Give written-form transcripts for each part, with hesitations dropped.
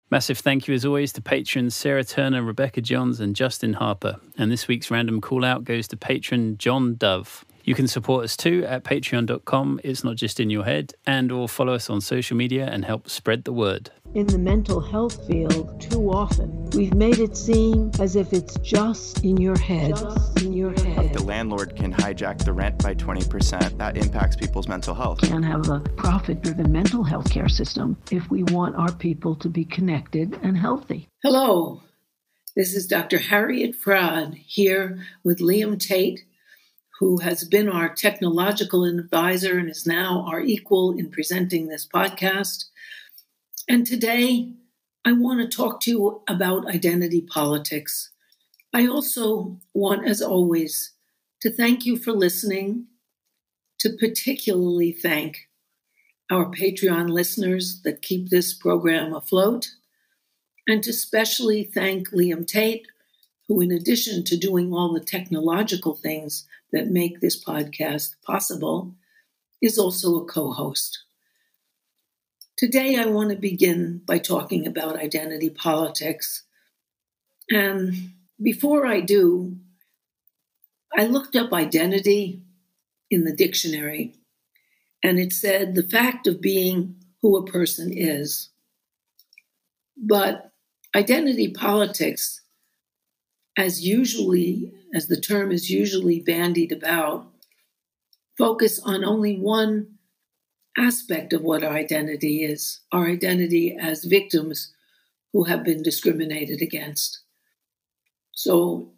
Massive thank you as always to patrons Sarah Turner, Rebecca Johns and Justin Harper. And this week's random call out goes to patron John Dove. You can support us too at patreon.com. It's not just in your head, and or follow us on social media and help spread the word. In the mental health field, too often, we've made it seem as if it's just in your head. Just in your head. The landlord can hijack the rent by 20%. That impacts people's mental health. We can't have a profit-driven mental health care system if we want our people to be connected and healthy. Hello, this is Dr. Harriet Fraud here with Liam Tate, who has been our technological advisor and is now our equal in presenting this podcast. And today, I want to talk to you about identity politics. I also want, as always, to thank you for listening, to particularly thank our Patreon listeners that keep this program afloat, and to especially thank Liam Tate, who, in addition to doing all the technological things that make this podcast possible, is also a co-host. Today, I want to begin by talking about identity politics. And before I do, I looked up identity in the dictionary, and it said the fact of being who a person is. But identity politics, as the term is usually bandied about, focus on only one aspect of what our identity is, our identity as victims who have been discriminated against. So,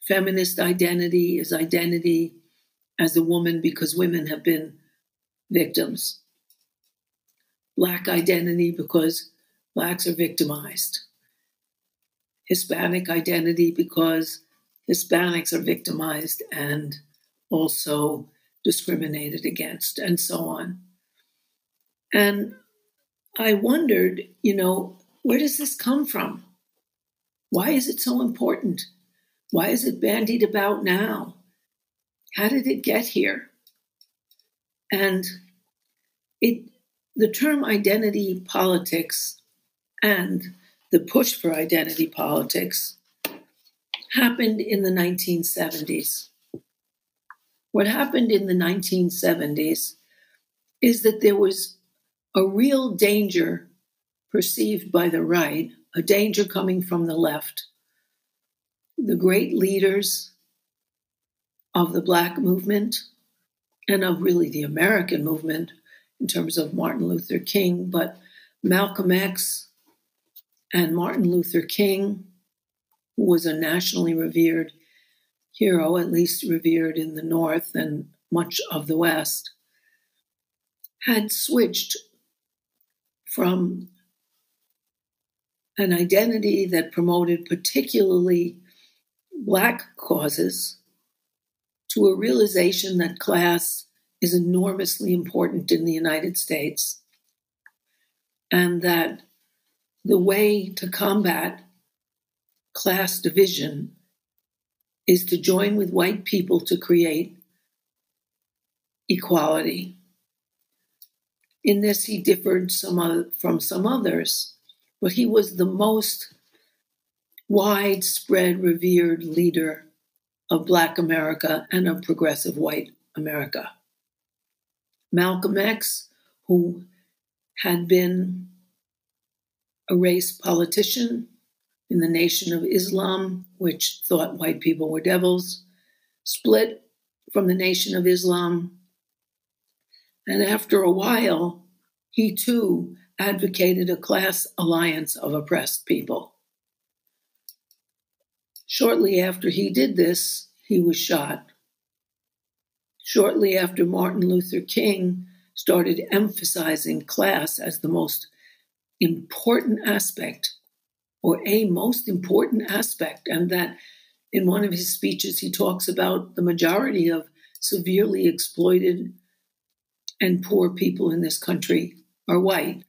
feminist identity is identity as a woman because women have been victims. Black identity because Blacks are victimized. Hispanic identity because Hispanics are victimized and also discriminated against, and so on. And I wondered, where does this come from? Why is it so important? Why is it bandied about now? How did it get here? And the term identity politics and the push for identity politics happened in the 1970s. What happened in the 1970s is that there was a real danger perceived by the right, a danger coming from the left. The great leaders of the Black movement and of really the American movement in terms of Martin Luther King, but Malcolm X and Martin Luther King, who was a nationally revered hero, at least revered in the North and much of the West, had switched from an identity that promoted particularly Black causes to a realization that class is enormously important in the United States, and that the way to combat class division is to join with white people to create equality. In this, he differed from some others, but he was the most widespread, revered leader of Black America and of progressive white America. Malcolm X, who had been a race politician in the Nation of Islam, which thought white people were devils, split from the Nation of Islam. And after a while, he too advocated a class alliance of oppressed people. Shortly after he did this, he was shot. Shortly after Martin Luther King started emphasizing class as the most important aspect, or a most important aspect, and that in one of his speeches he talks about the majority of severely exploited and poor people in this country are white,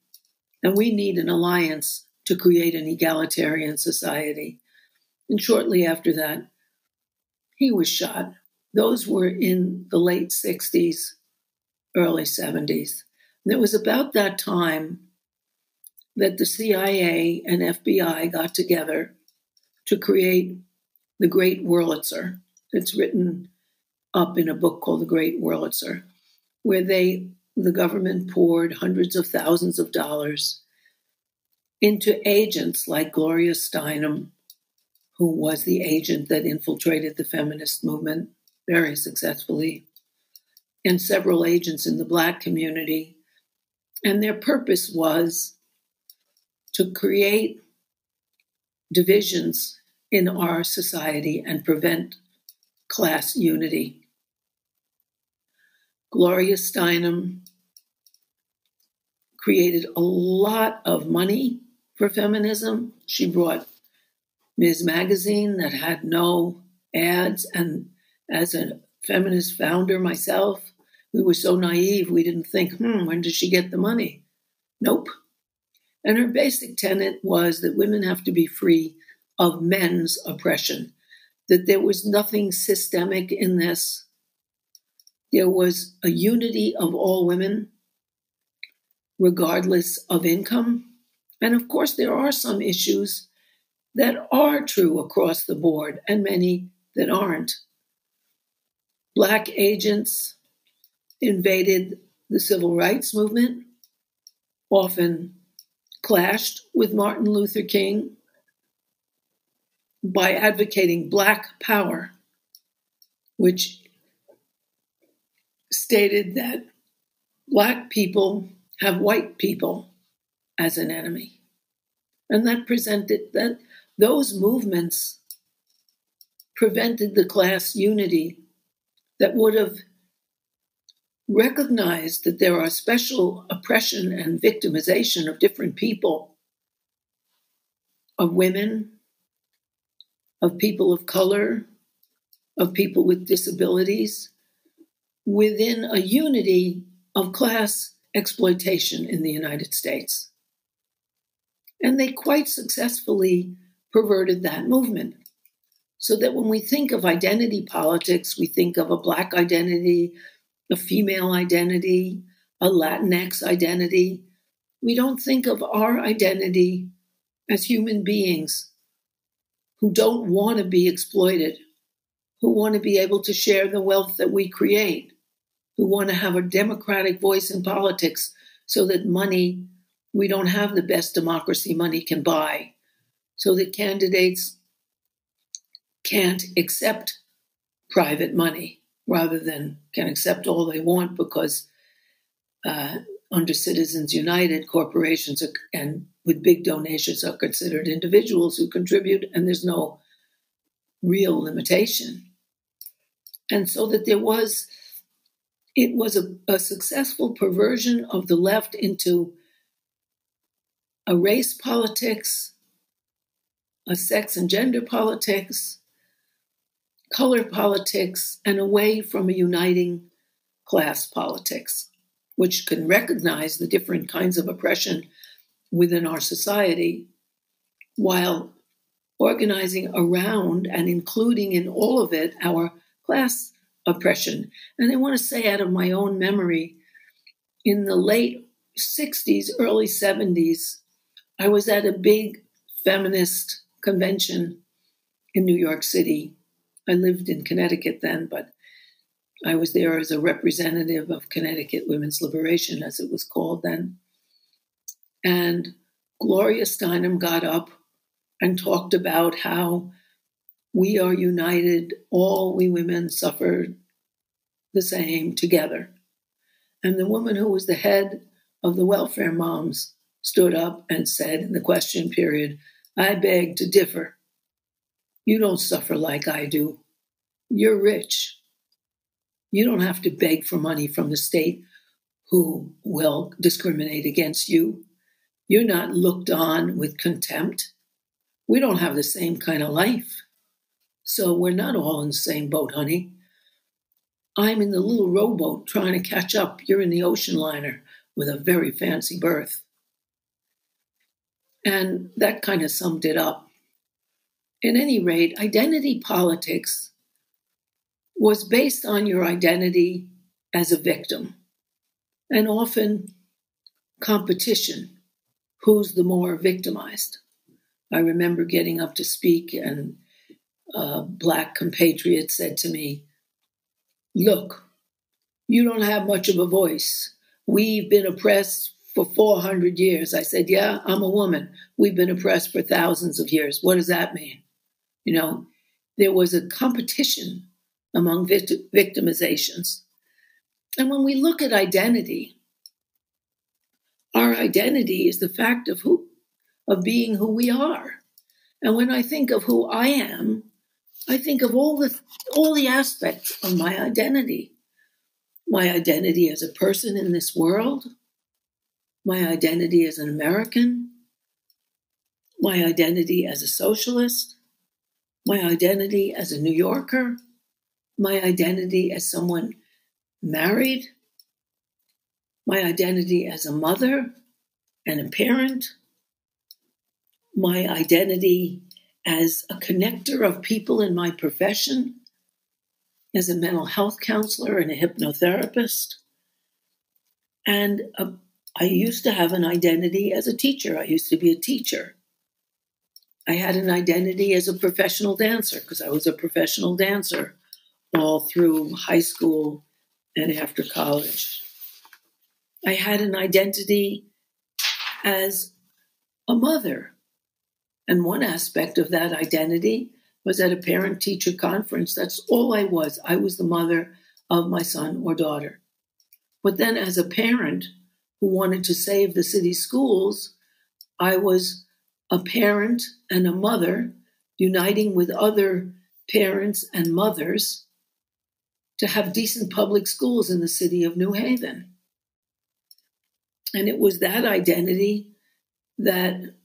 and we need an alliance to create an egalitarian society. And shortly after that, he was shot. Those were in the late 60s, early 70s. And it was about that time that the CIA and FBI got together to create the Great Wurlitzer. It's written up in a book called The Great Wurlitzer, where the government poured hundreds of thousands of dollars into agents like Gloria Steinem, who was the agent that infiltrated the feminist movement very successfully, and several agents in the Black community. And their purpose was to create divisions in our society and prevent class unity. Gloria Steinem created a lot of money for feminism. She brought Ms. Magazine that had no ads, and as a feminist founder myself, we were so naive, we didn't think, when did she get the money? Nope. And her basic tenet was that women have to be free of men's oppression, that there was nothing systemic in this. There was a unity of all women, regardless of income. And of course, there are some issues that are true across the board and many that aren't. Black agents invaded the civil rights movement, often clashed with Martin Luther King by advocating Black power, which stated that Black people have white people as an enemy. And that presented that those movements prevented the class unity that would have recognized that there are special oppression and victimization of different people, of women, of people of color, of people with disabilities, within a unity of class exploitation in the United States. And they quite successfully perverted that movement. So that when we think of identity politics, we think of a Black identity, a female identity, a Latinx identity. We don't think of our identity as human beings who don't want to be exploited, who want to be able to share the wealth that we create, who want to have a democratic voice in politics so that money, we don't have the best democracy money can buy, so that candidates can't accept private money rather than can accept all they want because under Citizens United, corporations and with big donations are considered individuals who contribute, and there's no real limitation. And so that it was a successful perversion of the left into a race politics, a sex and gender politics, color politics, and away from a uniting class politics, which can recognize the different kinds of oppression within our society, while organizing around and including in all of it our class oppression. And I want to say out of my own memory, in the late 60s, early 70s, I was at a big feminist convention in New York City. I lived in Connecticut then, but I was there as a representative of Connecticut Women's Liberation, as it was called then. And Gloria Steinem got up and talked about how we are united, all we women suffer the same together. And the woman who was the head of the welfare moms stood up and said in the question period, "I beg to differ. You don't suffer like I do. You're rich. You don't have to beg for money from the state who will discriminate against you. You're not looked on with contempt. We don't have the same kind of life. So we're not all in the same boat, honey. I'm in the little rowboat trying to catch up. You're in the ocean liner with a very fancy berth." And that kind of summed it up. At any rate, identity politics was based on your identity as a victim, and often competition. who's the more victimized. I remember getting up to speak, and a Black compatriot said to me, "Look, you don't have much of a voice. We've been oppressed for 400 years. I said, "Yeah, I'm a woman. We've been oppressed for thousands of years. What does that mean?" You know, there was a competition among victimizations. And when we look at identity, our identity is the fact of being who we are. And when I think of who I am, I think of all the aspects of my identity. My identity as a person in this world, my identity as an American, my identity as a socialist, my identity as a New Yorker, my identity as someone married, my identity as a mother and a parent, my identity as a connector of people in my profession, as a mental health counselor and a hypnotherapist. And I used to have an identity as a teacher. I used to be a teacher. I had an identity as a professional dancer because I was a professional dancer all through high school and after college. I had an identity as a mother. And one aspect of that identity was at a parent-teacher conference. That's all I was. I was the mother of my son or daughter. But then as a parent who wanted to save the city schools, I was a parent and a mother uniting with other parents and mothers to have decent public schools in the city of New Haven. And it was that identity that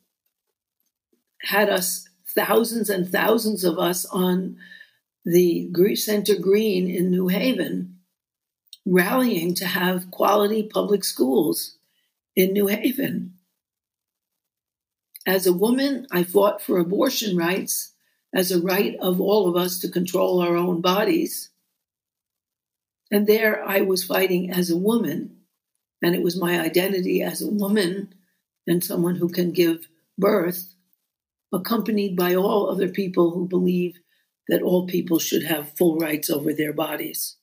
had us, thousands and thousands of us, on the Center Green in New Haven, rallying to have quality public schools in New Haven. As a woman, I fought for abortion rights as a right of all of us to control our own bodies. And there I was fighting as a woman, and it was my identity as a woman and someone who can give birth, accompanied by all other people who believe that all people should have full rights over their bodies.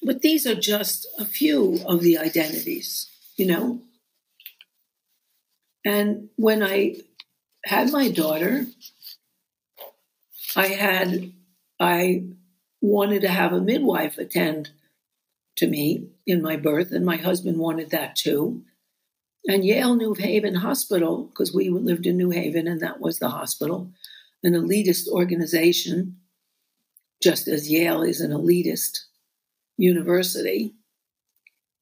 But these are just a few of the identities, you know. And when I had my daughter, I wanted to have a midwife attend to me in my birth, and my husband wanted that too. And Yale New Haven Hospital, because we lived in New Haven and that was the hospital, an elitist organization, just as Yale is an elitist university,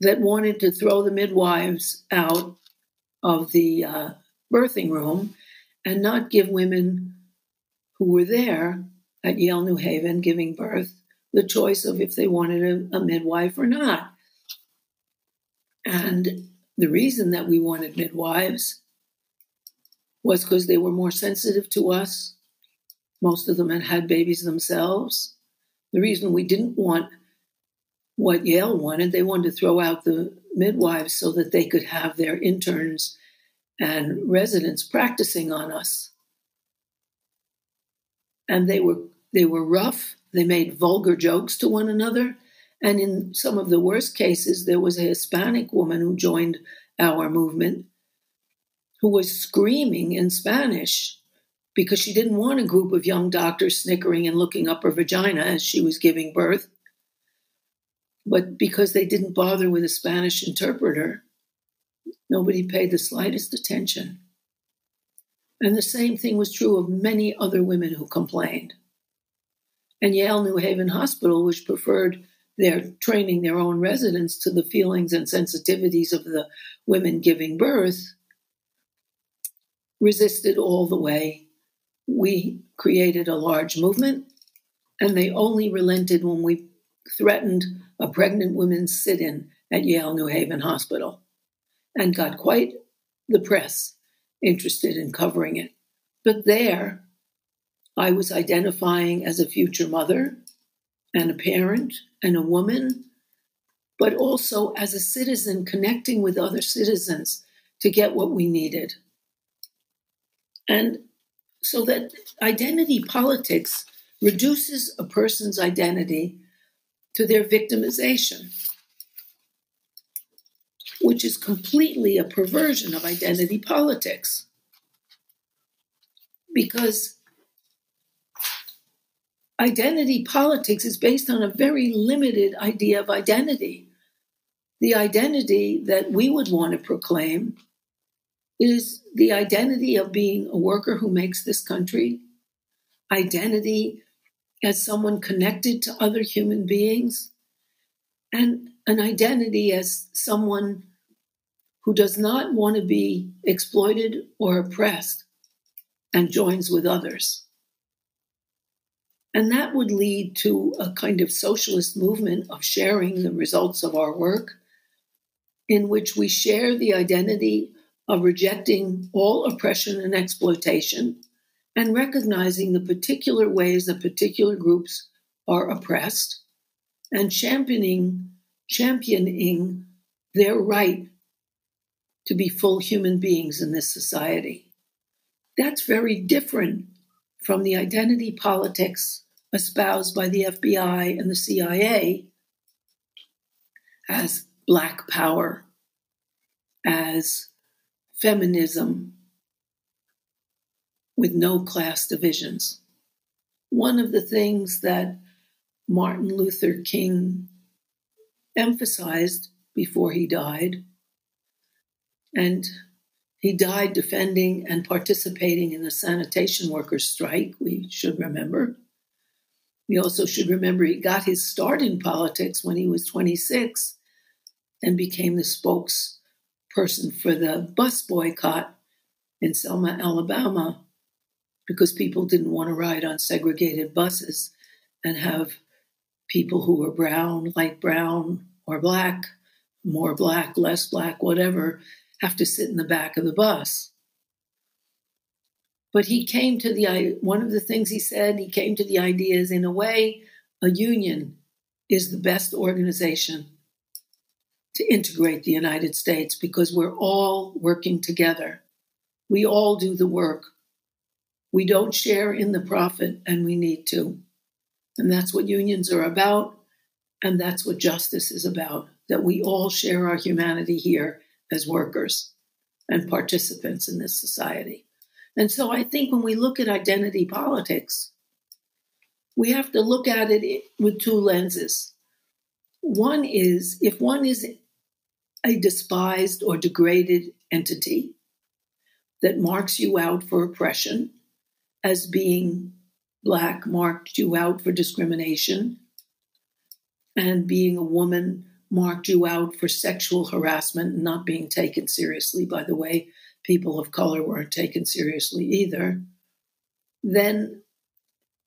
that wanted to throw the midwives out of the birthing room and not give women who were there at Yale New Haven giving birth the choice of if they wanted a midwife or not. And the reason that we wanted midwives was because they were more sensitive to us. Most of them had had babies themselves. The reason we didn't want what Yale wanted, they wanted to throw out the midwives so that they could have their interns and residents practicing on us. And they were rough. They made vulgar jokes to one another. And in some of the worst cases, there was a Hispanic woman who joined our movement who was screaming in Spanish because she didn't want a group of young doctors snickering and looking up her vagina as she was giving birth. But because they didn't bother with a Spanish interpreter, nobody paid the slightest attention. And the same thing was true of many other women who complained. And Yale New Haven Hospital, which preferred their training their own residents to the feelings and sensitivities of the women giving birth, resisted all the way. We created a large movement, and they only relented when we threatened a pregnant women's sit-in at Yale New Haven Hospital, and got quite the press interested in covering it. But there, I was identifying as a future mother and a parent and a woman, but also as a citizen connecting with other citizens to get what we needed. And so that identity politics reduces a person's identity to their victimization, which is completely a perversion of identity politics. Because identity politics is based on a very limited idea of identity. The identity that we would want to proclaim is the identity of being a worker who makes this country, identity as someone connected to other human beings, and an identity as someone who does not want to be exploited or oppressed and joins with others. And that would lead to a kind of socialist movement of sharing the results of our work, in which we share the identity of rejecting all oppression and exploitation and recognizing the particular ways that particular groups are oppressed and championing their right to be full human beings in this society. That's very different from the identity politics espoused by the FBI and the CIA as Black power, as feminism with no class divisions. One of the things that Martin Luther King emphasized before he died, and he died defending and participating in the sanitation workers' strike, we should remember. We also should remember he got his start in politics when he was 26 and became the spokesperson for the bus boycott in Selma, Alabama, because people didn't want to ride on segregated buses and have people who were brown, light brown, or black, more black, less black, whatever, have to sit in the back of the bus. But he came to one of the things he said, he came to the idea is, in a way, a union is the best organization to integrate the United States because we're all working together. We all do the work. We don't share in the profit, and we need to. And that's what unions are about, and that's what justice is about, that we all share our humanity here as workers and participants in this society. And so I think when we look at identity politics, we have to look at it with two lenses. One is, if one is a despised or degraded entity that marks you out for oppression, as being Black marked you out for discrimination, and being a woman marked you out for sexual harassment and not being taken seriously, by the way, people of color weren't taken seriously either, then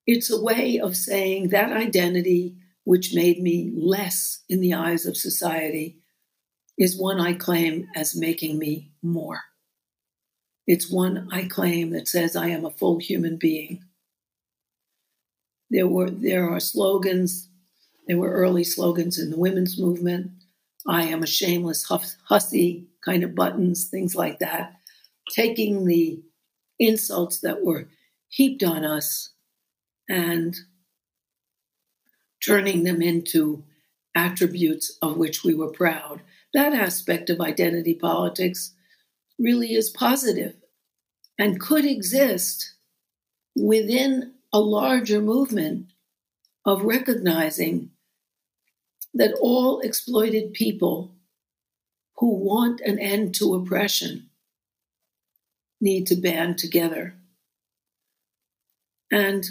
it's a way of saying that identity, which made me less in the eyes of society, is one I claim as making me more. It's one I claim that says I am a full human being. There are slogans. There were early slogans in the women's movement. I am a shameless hussy, kind of buttons, things like that. Taking the insults that were heaped on us and turning them into attributes of which we were proud. That aspect of identity politics really is positive and could exist within a larger movement of recognizing that all exploited people who want an end to oppression need to band together. And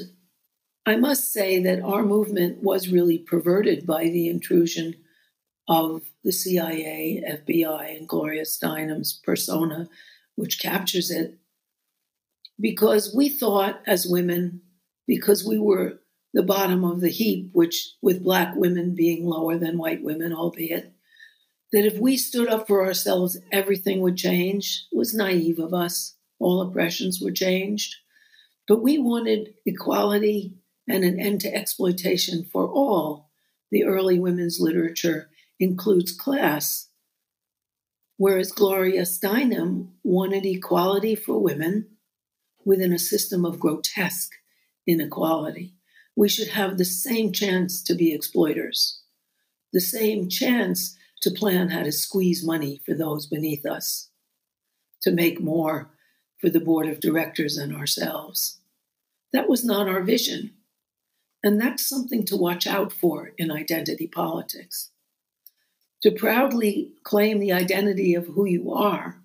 I must say that our movement was really perverted by the intrusion of the CIA, FBI, and Gloria Steinem's persona, which captures it, because we thought as women, because we were the bottom of the heap, which with Black women being lower than white women, albeit, that if we stood up for ourselves, everything would change. It was naive of us. All oppressions were changed. But we wanted equality and an end to exploitation for all. The early women's literature includes class. Whereas Gloria Steinem wanted equality for women within a system of grotesque inequality. We should have the same chance to be exploiters, the same chance to plan how to squeeze money for those beneath us, to make more for the board of directors and ourselves. That was not our vision. And that's something to watch out for in identity politics. To proudly claim the identity of who you are,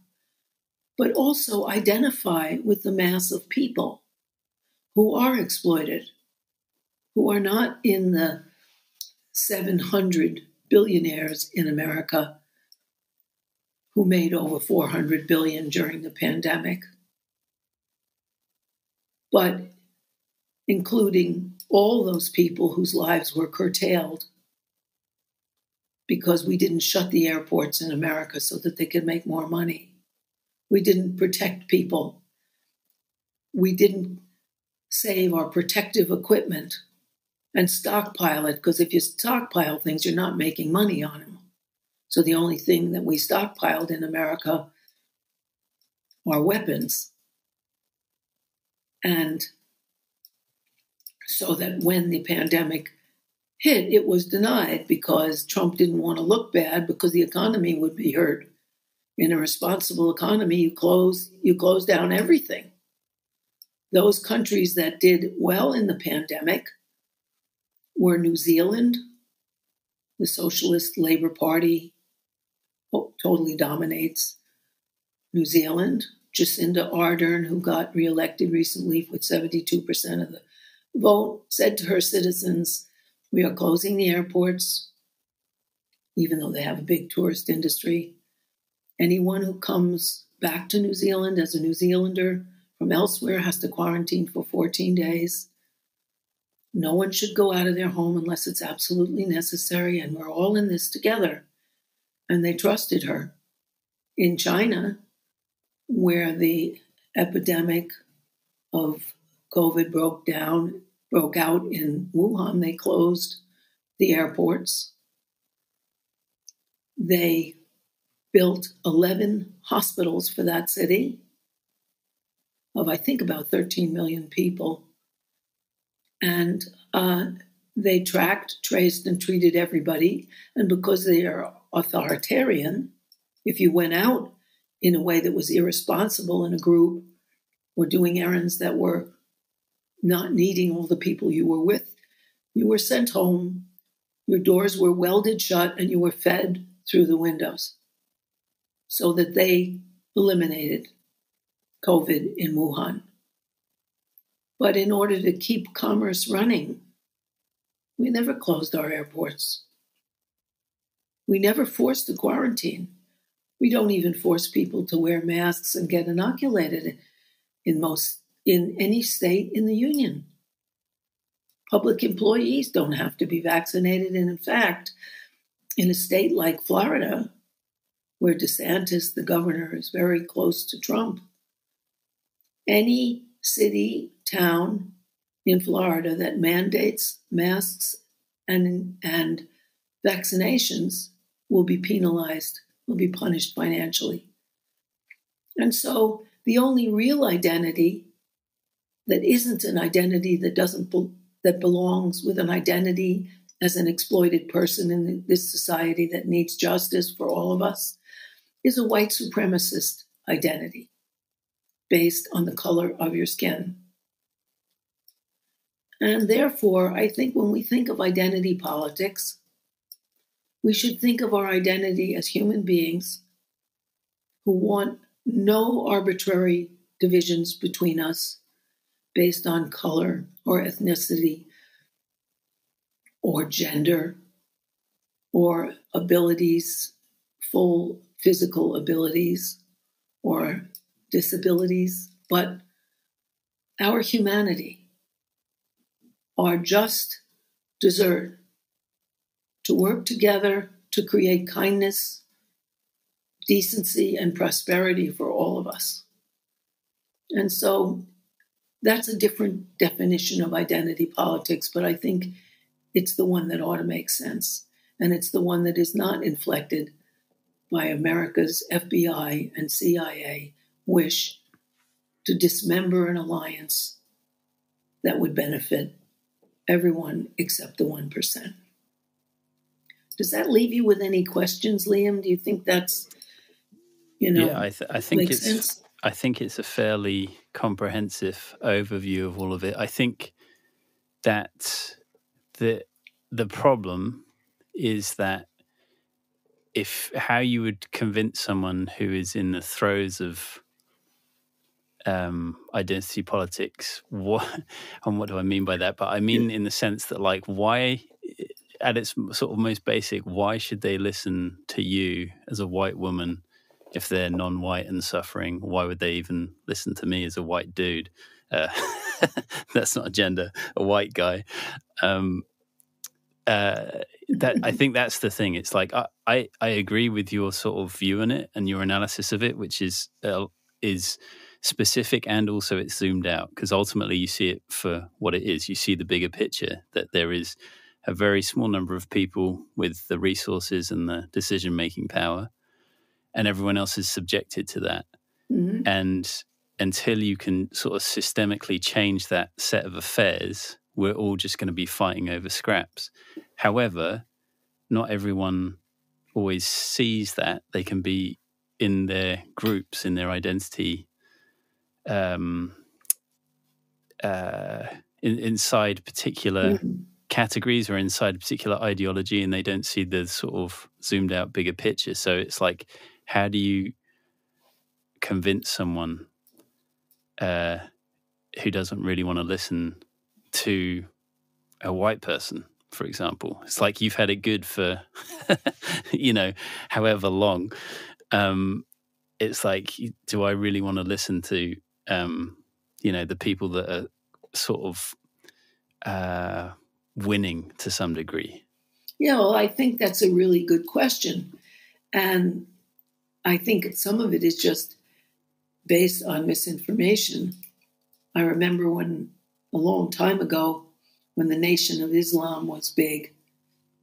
but also identify with the mass of people who are exploited, who are not in the 700 billionaires in America who made over 400 billion during the pandemic, but including all those people whose lives were curtailed because we didn't shut the airports in America so that they could make more money. We didn't protect people. We didn't save our protective equipment and stockpile it, because if you stockpile things, you're not making money on them. So the only thing that we stockpiled in America are weapons. And so that when the pandemic hit, it was denied because Trump didn't want to look bad because the economy would be hurt. In a responsible economy, you close down everything. Those countries that did well in the pandemic were New Zealand. The Socialist Labour Party totally dominates New Zealand. Jacinda Ardern, who got reelected recently with 72% of the vote, said to her citizens, "We are closing the airports, even though they have a big tourist industry. Anyone who comes back to New Zealand as a New Zealander from elsewhere has to quarantine for 14 days. No one should go out of their home unless it's absolutely necessary, and we're all in this together." And they trusted her. In China, where the epidemic of COVID broke out in Wuhan, they closed the airports. They built 11 hospitals for that city of, I think, about 13 million people. And they tracked, traced, and treated everybody. And because they are authoritarian, if you went out in a way that was irresponsible in a group or doing errands that were not needing all the people you were with, you were sent home, your doors were welded shut, and you were fed through the windows, so that they eliminated COVID in Wuhan. But in order to keep commerce running, we never closed our airports. We never forced a quarantine. We don't even force people to wear masks and get inoculated in any state in the union. Public employees don't have to be vaccinated. And in fact, in a state like Florida, where DeSantis, the governor, is very close to Trump, any city, town in Florida that mandates masks and vaccinations will be penalized, will be punished financially. And so the only real identity that isn't an identity that belongs with an identity as an exploited person in this society that needs justice for all of us is a white supremacist identity based on the color of your skin. And therefore, I think when we think of identity politics, we should think of our identity as human beings who want no arbitrary divisions between us based on color or ethnicity or gender or abilities, full physical abilities or disabilities, but our humanity, our just desert to work together to create kindness, decency, and prosperity for all of us. And so that's a different definition of identity politics, but I think it's the one that ought to make sense. And it's the one that is not inflected by America's FBI and CIA wish to dismember an alliance that would benefit everyone except the 1%. Does that leave you with any questions, Liam? Do you think that's, Yeah, I think makes sense? I think it's a fairly comprehensive overview of all of it. I think that the problem is that how you would convince someone who is in the throes of identity politics, and what do I mean by that? But I mean in the sense that, like, why, at its sort of most basic, why should they listen to you as a white woman if they're non-white and suffering? Why would they even listen to me as a white dude? That's not a gender, a white guy. That I think that's the thing. It's like I agree with your sort of view on it and your analysis of it, which is specific, and also it's zoomed out, because ultimately you see it for what it is. You see the bigger picture, that there is a very small number of people with the resources and the decision-making power, and everyone else is subjected to that. Mm-hmm. And until you can sort of systemically change that set of affairs, we're all just going to be fighting over scraps. However, not everyone always sees that. They can be in their groups, in their identity, inside particular categories or inside a particular ideology, and they don't see the sort of zoomed out bigger picture. So it's like, how do you convince someone who doesn't really want to listen to a white person, for example? It's like, you've had it good for, however long. It's like, do I really want to listen to, the people that are sort of winning to some degree? Yeah, well, I think that's a really good question. And I think some of it is just based on misinformation. I remember when, a long time ago, when the Nation of Islam was big,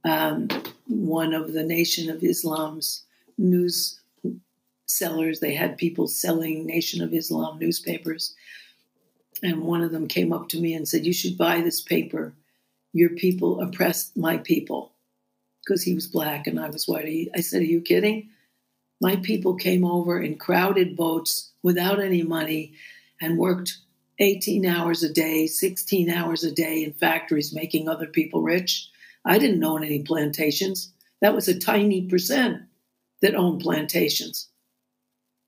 one of the Nation of Islam's news sellers, they had people selling Nation of Islam newspapers. And one of them came up to me and said, "You should buy this paper. Your people oppressed my people," because he was black and I was white. I said, "Are you kidding? My people came over in crowded boats without any money and worked 18 hours a day, 16 hours a day in factories making other people rich. I didn't own any plantations. That was a tiny percent that owned plantations.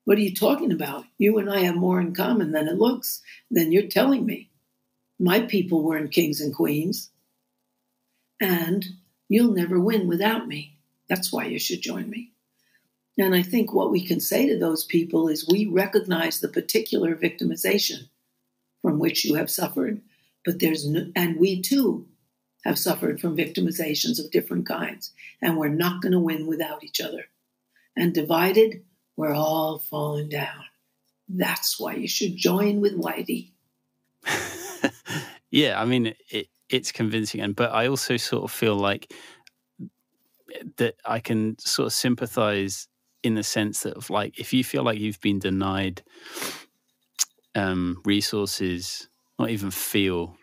What are you talking about? You and I have more in common than it looks, than you're telling me. My people weren't kings and queens. And you'll never win without me. That's why you should join me." And I think what we can say to those people is, we recognize the particular victimization from which you have suffered, but and we too have suffered from victimizations of different kinds, and we're not going to win without each other. And divided, we're all falling down. That's why you should join with Whitey. Yeah, I mean, it's convincing, but I also sort of feel like that I can sort of sympathize in the sense that, of like, if you feel like you've been denied resources, not even feel,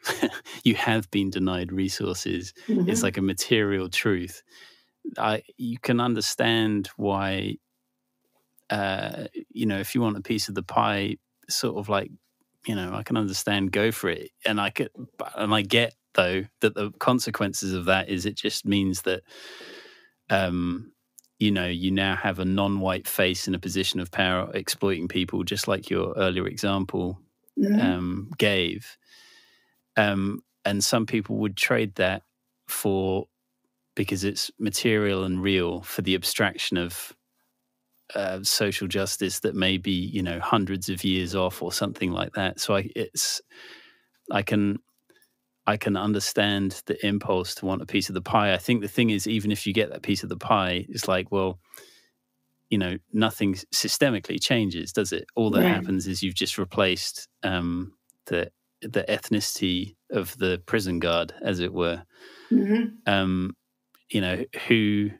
you have been denied resources. Mm-hmm. It's like a material truth. You can understand why, if you want a piece of the pie, sort of like, I can understand, go for it. And I get, though, that the consequences of that is it just means that, you now have a non-white face in a position of power exploiting people, just like your earlier example gave. And some people would trade that because it's material and real, for the abstraction of social justice that may be, hundreds of years off or something like that. So I can understand the impulse to want a piece of the pie. I think the thing is, even if you get that piece of the pie, it's like, well, nothing systemically changes, does it? All that happens is you've just replaced the ethnicity of the prison guard, as it were. Mm-hmm. Who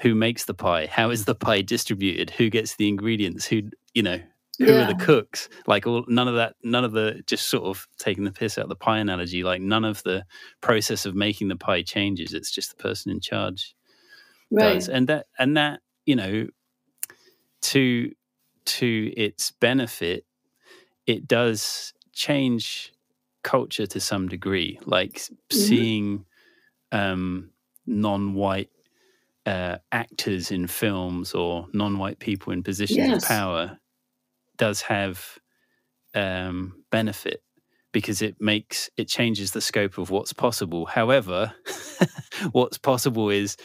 who makes the pie? How is the pie distributed? Who gets the ingredients? Who are Yeah. the cooks? Like none of the just sort of taking the piss out of the pie analogy. Like none of the process of making the pie changes. It's just the person in charge does. Right. And that to its benefit, it does change culture to some degree. Like seeing non-white actors in films or non-white people in positions of power does have benefit, because it changes the scope of what's possible. However, what's possible is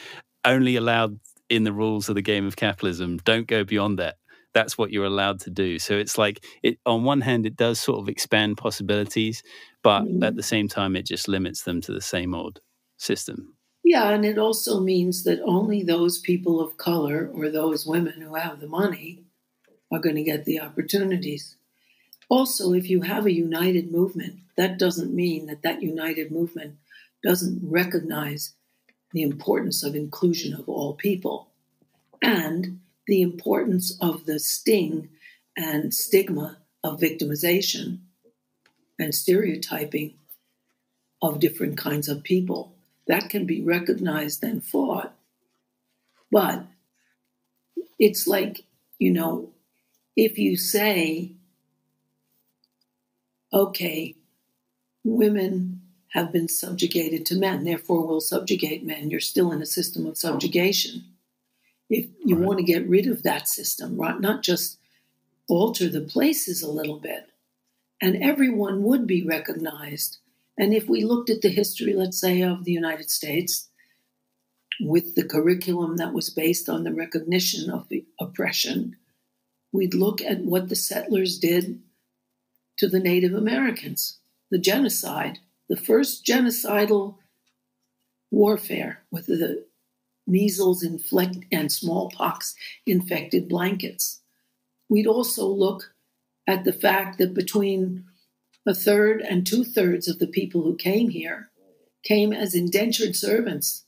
only allowed in the rules of the game of capitalism. Don't go beyond that. That's what you're allowed to do. So it's like, on one hand, it does sort of expand possibilities, but at the same time, it just limits them to the same old system. Yeah, and it also means that only those people of color or those women who have the money are going to get the opportunities. Also, if you have a united movement, that doesn't mean that united movement doesn't recognize the importance of inclusion of all people and the importance of the sting and stigma of victimization and stereotyping of different kinds of people. That can be recognized and fought. But it's like, if you say, okay, women have been subjugated to men, therefore we'll subjugate men, you're still in a system of subjugation. If you want to get rid of that system, right, not just alter the places a little bit, and everyone would be recognized. And if we looked at the history, let's say, of the United States, with the curriculum that was based on the recognition of the oppression, we'd look at what the settlers did to the Native Americans, the genocide, the first genocidal warfare with the measles and smallpox infected blankets. We'd also look at the fact that between a third and 2/3 of the people who came here came as indentured servants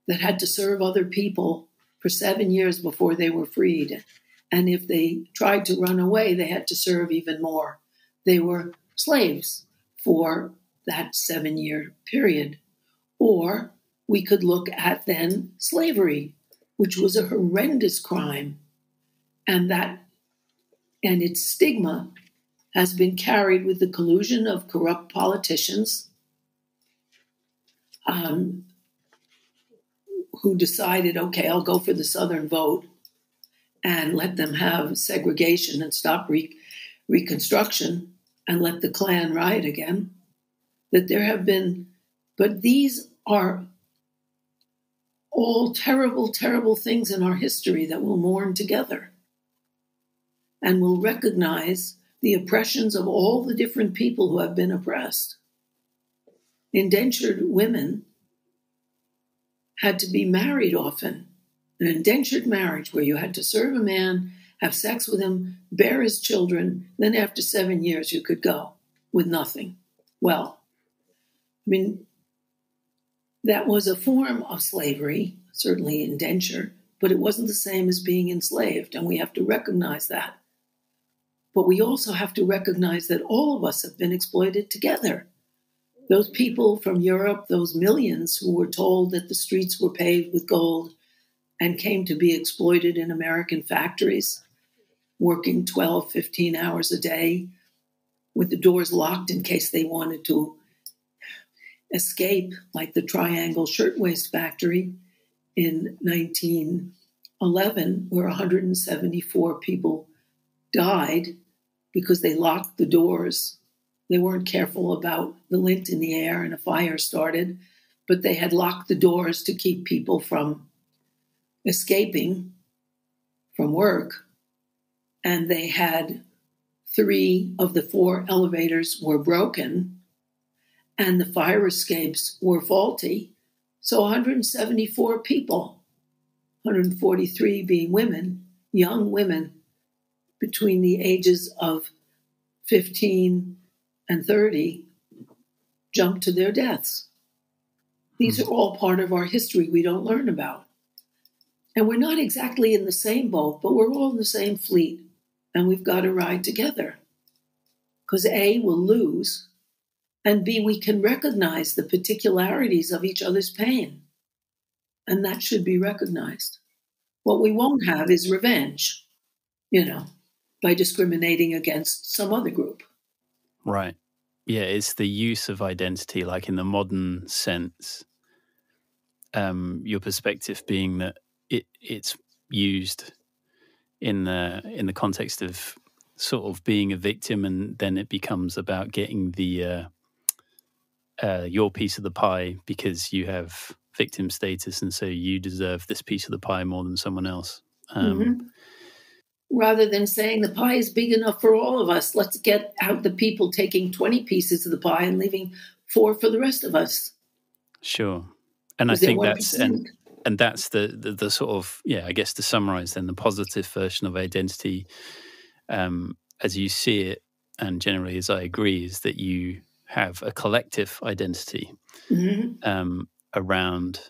that had to serve other people for 7 years before they were freed. And if they tried to run away, they had to serve even more. They were slaves for that 7-year period. Or we could look at then slavery, which was a horrendous crime. And its stigma has been carried with the collusion of corrupt politicians who decided, okay, I'll go for the Southern vote and let them have segregation and stop Reconstruction and let the Klan riot again. That there have been, but these are all terrible, terrible things in our history that we'll mourn together. And we'll recognize the oppressions of all the different people who have been oppressed. Indentured women had to be married often. An indentured marriage where you had to serve a man, have sex with him, bear his children, then after 7 years you could go with nothing. Well, that was a form of slavery, certainly indenture, but it wasn't the same as being enslaved, and we have to recognize that. But we also have to recognize that all of us have been exploited together. Those people from Europe, those millions who were told that the streets were paved with gold and came to be exploited in American factories, working 12, 15 hours a day with the doors locked in case they wanted to escape, like the Triangle Shirtwaist Factory in 1911, where 174 people died because they locked the doors. They weren't careful about the lint in the air and a fire started, but they had locked the doors to keep people from escaping from work. And they had 3 of the 4 elevators were broken and the fire escapes were faulty. So 174 people, 143 being women, young women between the ages of 15 and 30, jumped to their deaths. These are all part of our history we don't learn about. And we're not exactly in the same boat, but we're all in the same fleet. And we've got to ride together. Because A, we'll lose, and B, we can recognize the particularities of each other's pain. And that should be recognized. What we won't have is revenge, by discriminating against some other group. Right. Yeah, it's the use of identity, like in the modern sense. Your perspective being that it's used in the context of sort of being a victim, and then it becomes about getting the your piece of the pie because you have victim status, and so you deserve this piece of the pie more than someone else. Rather than saying the pie is big enough for all of us, let's get out the people taking 20 pieces of the pie and leaving 4 for the rest of us. Sure. And I think that's and that's the sort of, I guess to summarize then, the positive version of identity, as you see it, and generally as I agree, is that you have a collective identity around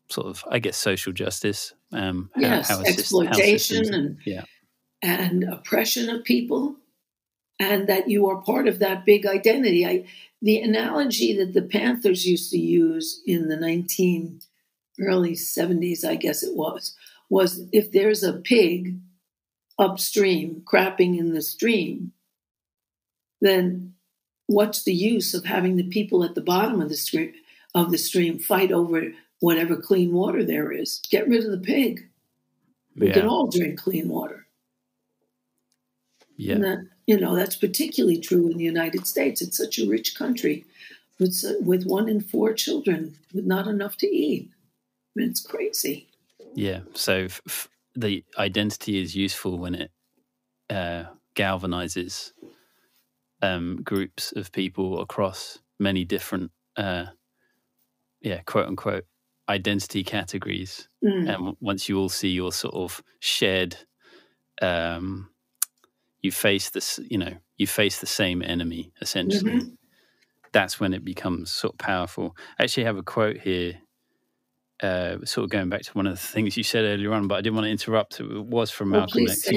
sort of, I guess, social justice. Exploitation and oppression of people, and that you are part of that big identity. The analogy that the Panthers used to use in the early 70s, I guess it was if there's a pig upstream crapping in the stream, then what's the use of having the people at the bottom of the stream fight over whatever clean water there is? Get rid of the pig. We can all drink clean water. Yeah. And that, that's particularly true in the United States. It's such a rich country with 1 in 4 children with not enough to eat. I mean, it's crazy. Yeah. So the identity is useful when it galvanizes groups of people across many different, quote unquote, identity categories. And once you all see your sort of shared, you face the same enemy, essentially. That's when it becomes sort of powerful. I actually have a quote here, sort of going back to one of the things you said earlier on, but I didn't want to interrupt. It was from Malcolm X.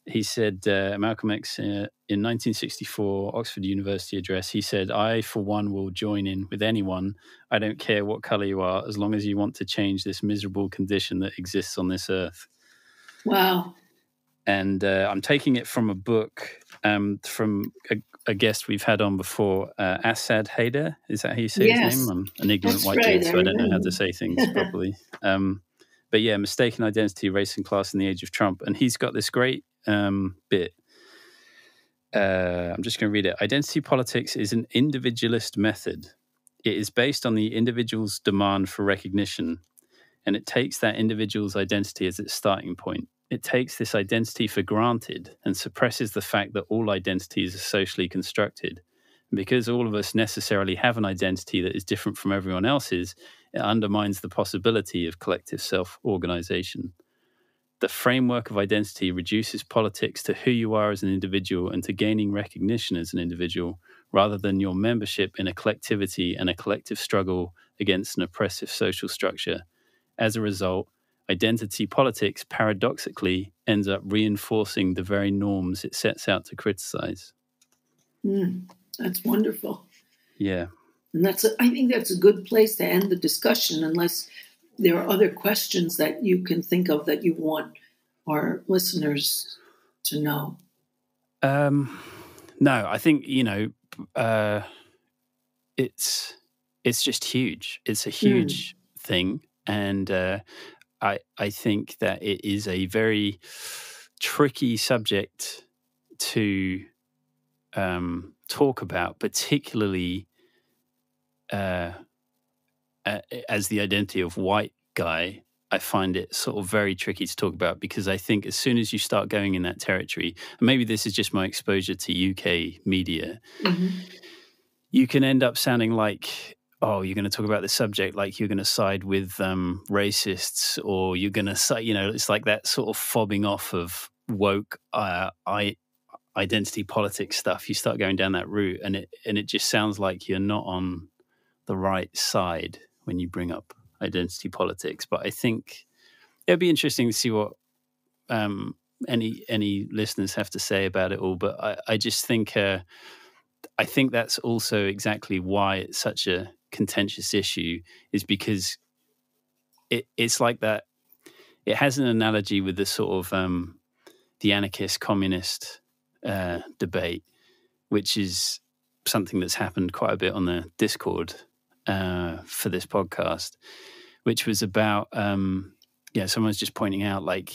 He said, Malcolm X in 1964 Oxford University address, he said, "I, for one, will join in with anyone. I don't care what color you are, as long as you want to change this miserable condition that exists on this earth." Wow. And I'm taking it from a book from a guest we've had on before, Assad Haider. Is that how you say his name? I'm an ignorant white dude, so I don't know how to say things properly. But yeah, Mistaken Identity, Race and Class in the Age of Trump. And he's got this great bit. I'm just going to read it. "Identity politics is an individualist method. It is based on the individual's demand for recognition, and it takes that individual's identity as its starting point. It takes this identity for granted and suppresses the fact that all identities are socially constructed. And because all of us necessarily have an identity that is different from everyone else's, it undermines the possibility of collective self-organization. The framework of identity reduces politics to who you are as an individual and to gaining recognition as an individual, rather than your membership in a collectivity and a collective struggle against an oppressive social structure. As a result, identity politics paradoxically ends up reinforcing the very norms it sets out to criticize." That's wonderful. Yeah. And I think that's a good place to end the discussion, unless there are other questions that you can think of that you want our listeners to know. No, I think, it's just huge. It's a huge thing. And I think that it is a very tricky subject to talk about, particularly as the identity of white guy. I find it sort of very tricky to talk about, because I think as soon as you start going in that territory, and maybe this is just my exposure to UK media, you can end up sounding like, oh, you're going to talk about this subject like you're going to side with racists, or you're going to say, it's like that sort of fobbing off of woke identity politics stuff. You start going down that route, and it just sounds like you're not on the right side when you bring up identity politics. But I think it'd be interesting to see what any listeners have to say about it all. But I just think I think that's also exactly why it's such a contentious issue, is because it's like that. It has an analogy with the sort of the anarchist communist debate, which is something that's happened quite a bit on the Discord for this podcast, which was about someone's just pointing out, like,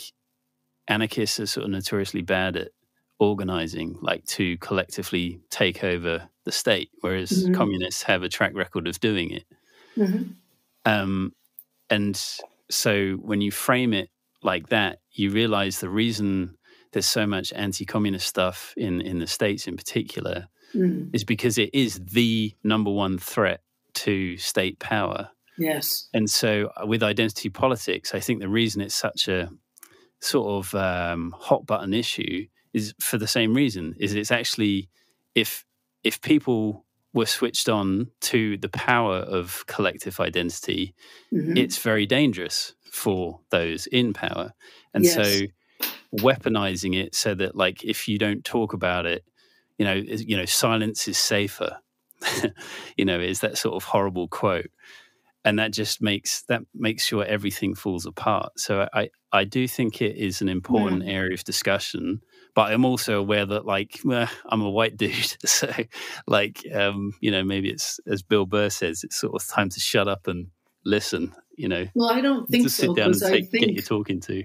anarchists are sort of notoriously bad at organizing, like, to collectively take over the state, whereas communists have a track record of doing it. And so when you frame it like that, you realize the reason there's so much anti-communist stuff in the States in particular is because it is the number one threat to state power. Yes. And so with identity politics, I think the reason it's such a sort of hot button issue is for the same reason, is it's actually, if people were switched on to the power of collective identity, it's very dangerous for those in power. And so weaponizing it so that, like, if you don't talk about it, silence is safer, is that sort of horrible quote. And that just makes sure everything falls apart. So I do think it is an important area of discussion, but I'm also aware that, like, I'm a white dude. So, like, maybe it's, as Bill Burr says, it's sort of time to shut up and listen, Well, I don't think so, because I think get you talking to.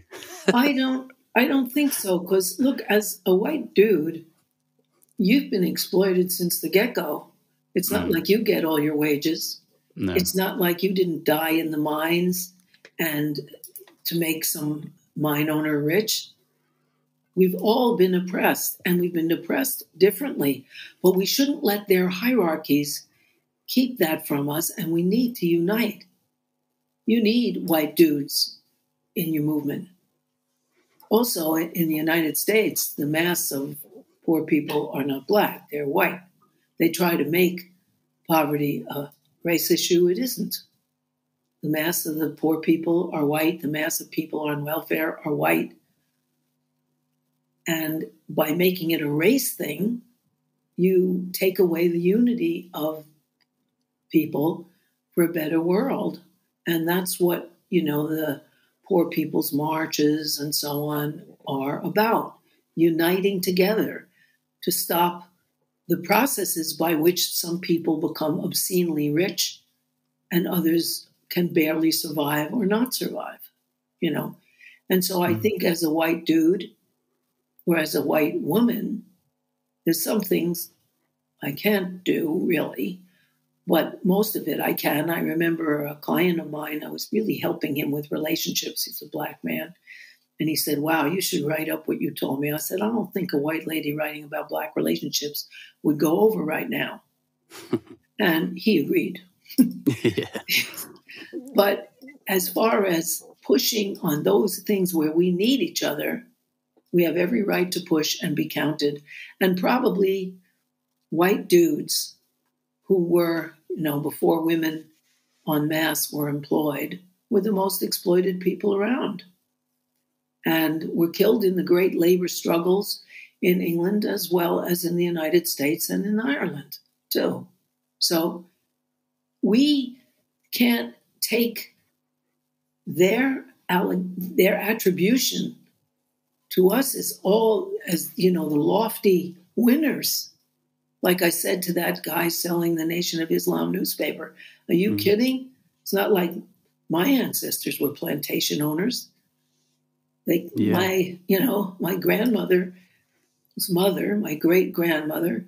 I don't think so, because look, as a white dude, you've been exploited since the get-go. It's not like you get all your wages. No. It's not like you didn't die in the mines and to make some mine owner rich. We've all been oppressed, and we've been oppressed differently. But we shouldn't let their hierarchies keep that from us, and we need to unite. You need white dudes in your movement. Also, in the United States, the mass of poor people are not black, they're white. They try to make poverty a race issue. It isn't. The mass of the poor people are white. The mass of people on welfare are white. And by making it a race thing, you take away the unity of people for a better world. And that's what, the poor people's marches and so on are about. Uniting together to stop the processes by which some people become obscenely rich and others can barely survive or not survive, And so I think as a white dude or as a white woman, there's some things I can't do really, but most of it I can. I remember a client of mine, I was really helping him with relationships. He's a black man. And he said, wow, you should write up what you told me. I said, I don't think a white lady writing about black relationships would go over right now. And he agreed. But as far as pushing on those things where we need each other, we have every right to push and be counted. And probably white dudes who were, before women en masse were employed, were the most exploited people around. And were killed in the great labor struggles in England as well as in the United States and in Ireland, too. So we can't take their attribution to us as the lofty winners. Like I said to that guy selling the Nation of Islam newspaper, are you kidding? It's not like my ancestors were plantation owners. My grandmother's mother, my great-grandmother,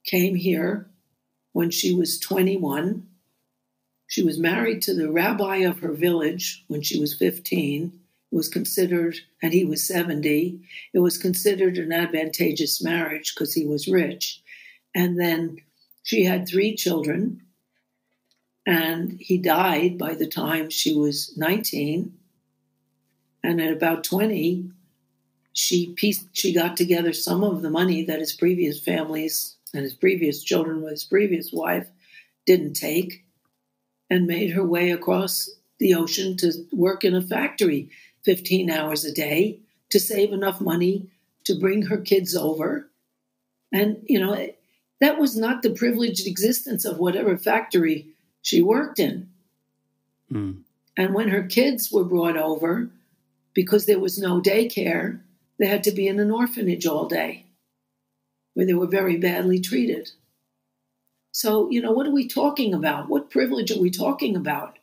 came here when she was 21. She was married to the rabbi of her village when she was 15. It was considered, and he was 70, it was considered an advantageous marriage because he was rich. And then she had 3 children, and he died by the time she was 19. And at about 20, she got together some of the money that his previous families and his previous children with his previous wife didn't take. and made her way across the ocean to work in a factory 15 hours a day to save enough money to bring her kids over. And, that was not the privileged existence of whatever factory she worked in. Mm. And when her kids were brought over, because there was no daycare, they had to be in an orphanage all day where they were very badly treated. So, what are we talking about? What privilege are we talking about?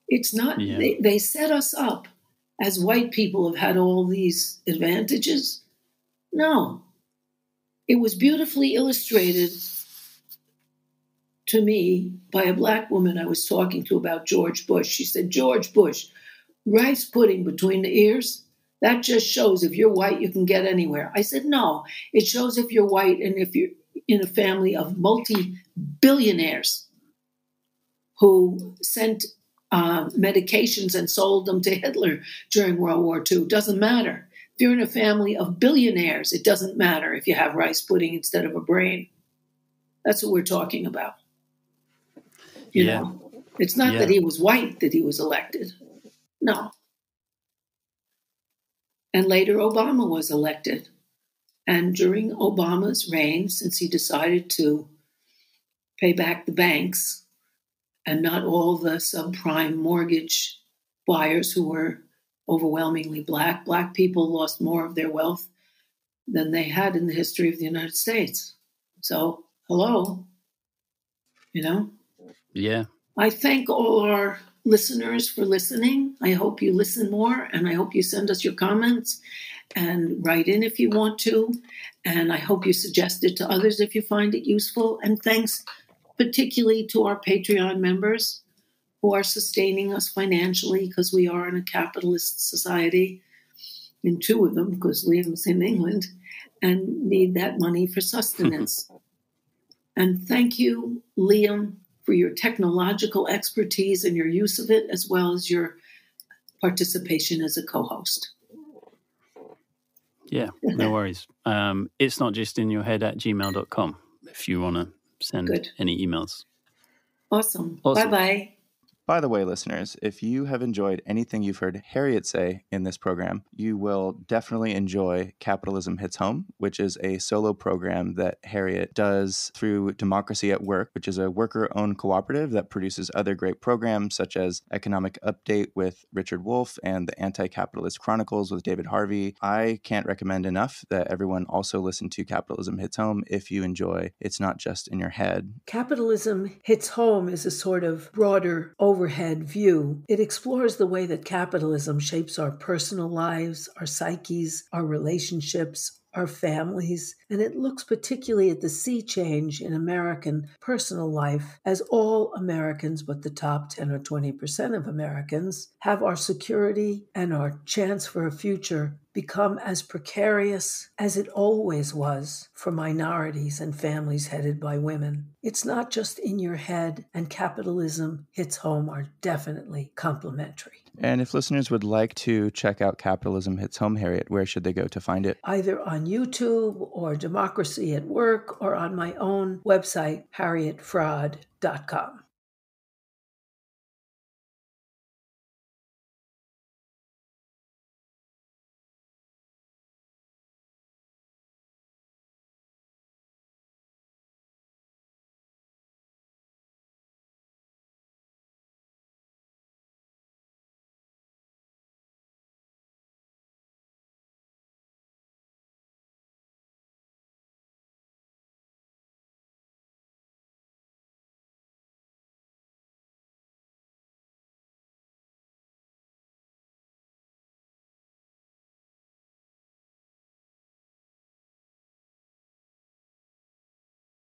It's not, they set us up as white people have had all these advantages. No. It was beautifully illustrated to me by a black woman I was talking to about George Bush. She said, George Bush, rice pudding between the ears, that just shows if you're white, you can get anywhere. I said, no, it shows if you're white and if you're in a family of multi-billionaires who sent medications and sold them to Hitler during World War II. Doesn't matter. If you're in a family of billionaires, it doesn't matter if you have rice pudding instead of a brain. That's what we're talking about. You know, it's not that he was white that he was elected. No. And later Obama was elected. And during Obama's reign, since he decided to pay back the banks and not all the subprime mortgage buyers who were overwhelmingly black people lost more of their wealth than they had in the history of the United States. So, hello, Yeah. I thank all our listeners for listening. I hope you listen more, and I hope you send us your comments and write in if you want to. And I hope you suggest it to others if you find it useful. And thanks particularly to our Patreon members who are sustaining us financially, because we are in a capitalist society, in two of them, because Liam's in England, and need that money for sustenance. And thank you, Liam, for your technological expertise and your use of it, as well as your participation as a co-host. Yeah, no worries. It's not just in your head at gmail.com if you want to send any emails. Awesome. Bye-bye. By the way, listeners, if you have enjoyed anything you've heard Harriet say in this program, you will definitely enjoy Capitalism Hits Home, which is a solo program that Harriet does through Democracy at Work, which is a worker-owned cooperative that produces other great programs such as Economic Update with Richard Wolff and the Anti-Capitalist Chronicles with David Harvey. I can't recommend enough that everyone also listen to Capitalism Hits Home if you enjoy It's Not Just in Your Head. Capitalism Hits Home is a sort of broader overhead view. It explores the way that capitalism shapes our personal lives, our psyches, our relationships, our families, and it looks particularly at the sea change in American personal life, as all Americans, but the top 10 or 20% of Americans, have our security and our chance for a future become as precarious as it always was for minorities and families headed by women. It's not just in your head, and Capitalism Hits Home are definitely complementary. And if listeners would like to check out Capitalism Hits Home, Harriet, where should they go to find it? Either on YouTube or Democracy at Work or on my own website, harrietfraud.com.